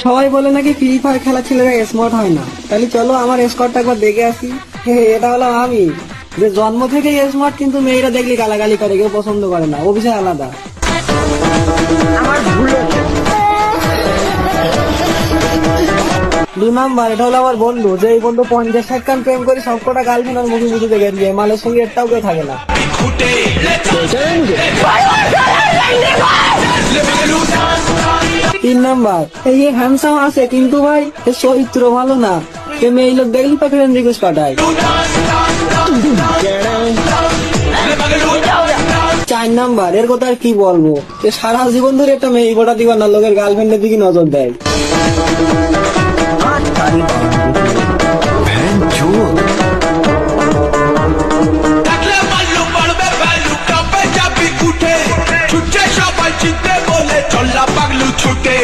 সবাই বলে নাকি ফ্রি ফায়ার খেলা ছেলেরা স্মার্ট হয় না, তাহলে চলো আমার স্কোরটা একবার দেখে আসি। এটা হলো আমি, যে জন্ম থেকে স্মার্ট, কিন্তু মেয়েরা দেখলে গালাগালি করে, কেউ পছন্দ করে না, ও বিষয় আলাদা। আমার ভুল হয়েছে। 2 নাম্বার, এটা হলো আমার বন্ধু, যে এই বন্ধু 50-60 কান প্রেম করে সবকটা গার্লফ্রেন্ড আর মুখে মুখে দেখে দিয়ে মালের সঙ্গে একটাও কেউ থাকে না। 3 নাম্বার, এই হ্যান্ডসাম আছে কিন্তু ভাই এর চরিত্র ভালো না, এ মেয়ে লোক দেখলি তো ফ্রেন্ড রিকোয়েস্ট পাঠায়। 4 নাম্বার, এর কথা আর কি বলবো, এ সারা জীবন ধরে একটা মেয়ে গোটা দিবার না, লোকের গার্লফ্রেন্ডের দিকে নজর দেয়। থাকলে মাল্লু পড়বে ভ্যালু কাপে যাবি উঠে ছুটে সবাই চিনতে বলে চল্লা পাগলু ছুটে